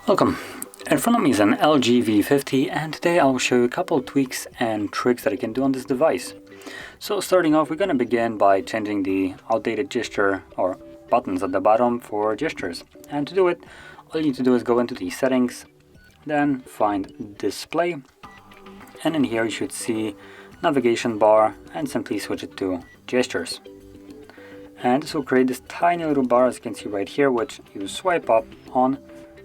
Welcome. In front of me is an LG V50, and today I'll show you a couple tweaks and tricks that I can do on this device. So starting off, we're going to begin by changing the outdated gesture or buttons at the bottom for gestures. And to do it, all you need to do is go into the settings, then find display, and in here you should see navigation bar, and simply switch it to gestures. And this will create this tiny little bar, as you can see right here, which you swipe up on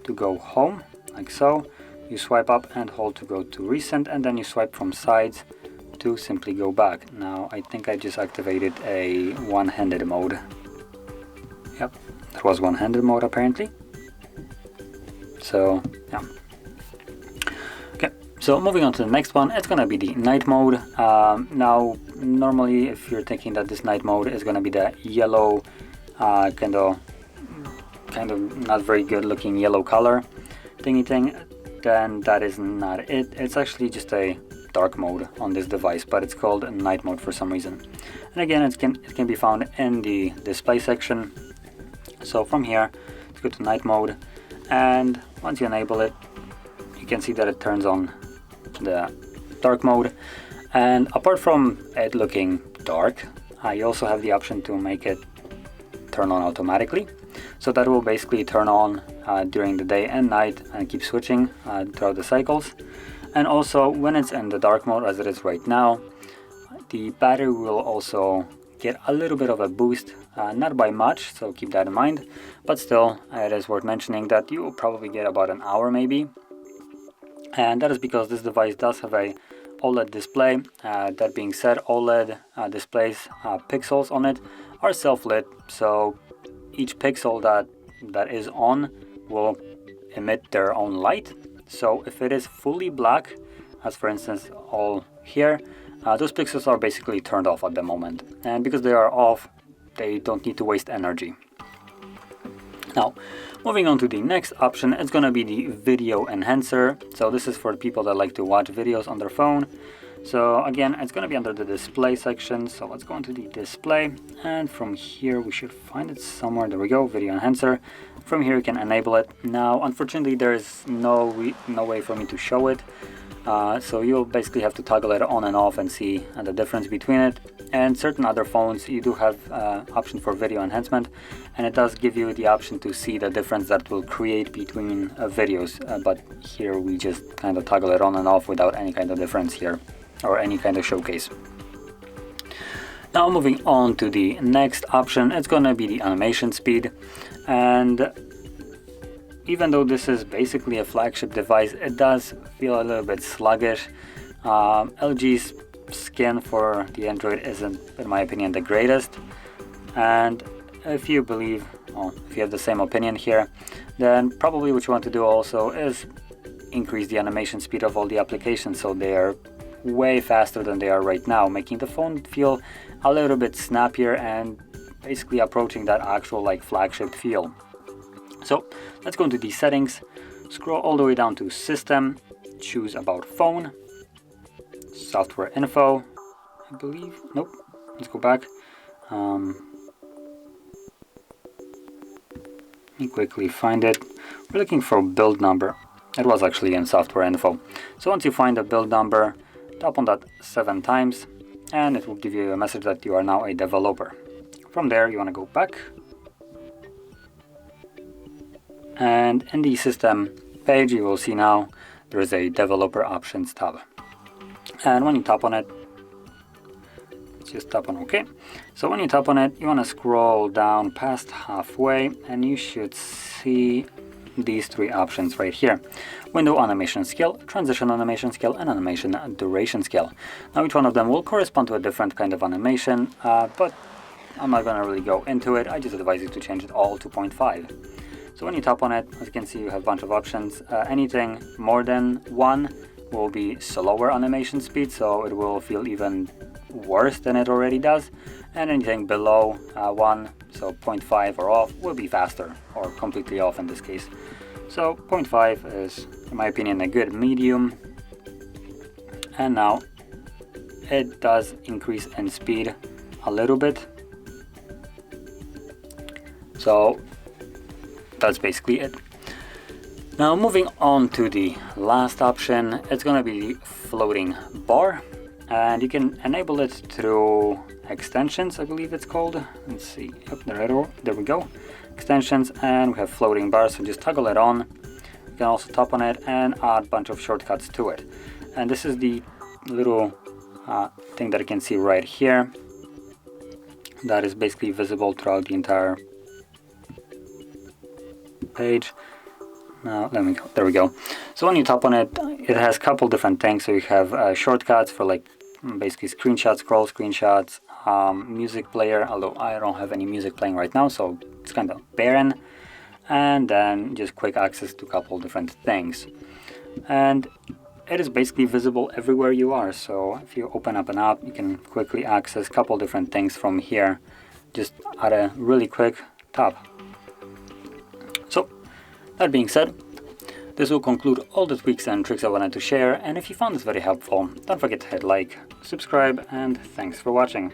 to go home, like so. You swipe up and hold to go to recent, and then you swipe from sides to simply go back. Now I think I just activated a one-handed mode. Yep, that was one-handed mode apparently. So yeah. Okay, so moving on to the next one, it's gonna be the night mode. Now normally if you're thinking that this night mode is gonna be the yellow kind of not very good looking yellow color thingy thing, then that is not it. It's actually just a dark mode on this device, but it's called night mode for some reason. And again, it can be found in the display section. So from here, let's go to night mode, and once you enable it, you can see that it turns on the dark mode. And apart from it looking dark, you also have the option to make it turn on automatically. So that will basically turn on during the day and night and keep switching throughout the cycles. And also when it's in the dark mode, as it is right now, the battery will also get a little bit of a boost, not by much, so keep that in mind, but still it is worth mentioning that you will probably get about an hour maybe. And that is because this device does have a OLED display. That being said, OLED displays pixels on it are self-lit, so each pixel that is on will emit their own light. So if it is fully black, as for instance all here, those pixels are basically turned off at the moment, and because they are off, they don't need to waste energy. Now moving on to the next option, it's going to be the video enhancer. So this is for people that like to watch videos on their phone. So again, it's going to be under the display section. So let's go into the display, and from here we should find it somewhere. There we go, video enhancer. From here you can enable it. Now unfortunately there is no way for me to show it, so you'll basically have to toggle it on and off and see the difference between it. And certain other phones you do have option for video enhancement, and it does give you the option to see the difference that will create between videos, but here we just kind of toggle it on and off without any kind of difference here or any kind of showcase. Now moving on to the next option, it's gonna be the animation speed. And even though this is basically a flagship device, it does feel a little bit sluggish. LG's skin for the Android isn't, in my opinion, the greatest. And if you have the same opinion here, then probably what you want to do also is increase the animation speed of all the applications so they are way faster than they are right now, making the phone feel a little bit snappier and basically approaching that actual like flagship feel. So let's go into the settings, scroll all the way down to system, choose about phone, software info, I believe. Nope, let's go back. Let me quickly find it. We're looking for build number. It was actually in software info. So once you find the build number, tap on that 7 times, and it will give you a message that you are now a developer. From there you want to go back, and in the system page you will see now there is a developer options tab, and when you tap on it, just tap on OK. So when you tap on it, you want to scroll down past halfway, and you should see these 3 options right here: window animation scale, transition animation scale, and animation duration scale. Now each one of them will correspond to a different kind of animation, but I'm not going to really go into it. I just advise you to change it all to 0.5. So when you tap on it, as you can see, you have a bunch of options. Anything more than 1 will be slower animation speed, so it will feel even worse than it already does. And anything below 1, so 0.5 or off, will be faster, or completely off in this case. So 0.5 is, in my opinion, a good medium. And now it does increase in speed a little bit. So that's basically it. Now moving on to the last option, it's gonna be the floating bar, and you can enable it through extensions, I believe it's called. Let's see, yep, there we go. Extensions, and we have floating bar, so just toggle it on. You can also tap on it and add a bunch of shortcuts to it. And this is the little thing that you can see right here that is basically visible throughout the entire page. Now let me go, there we go. So when you tap on it, it has a couple different things. So you have shortcuts for like basically screenshots, scroll screenshots, music player, although I don't have any music playing right now, so it's kind of barren, and then just quick access to a couple different things. And it is basically visible everywhere you are, so if you open up an app, you can quickly access a couple different things from here, just at a really quick tap. So that being said, this will conclude all the tweaks and tricks I wanted to share, and if you found this very helpful, don't forget to hit like, subscribe, and thanks for watching.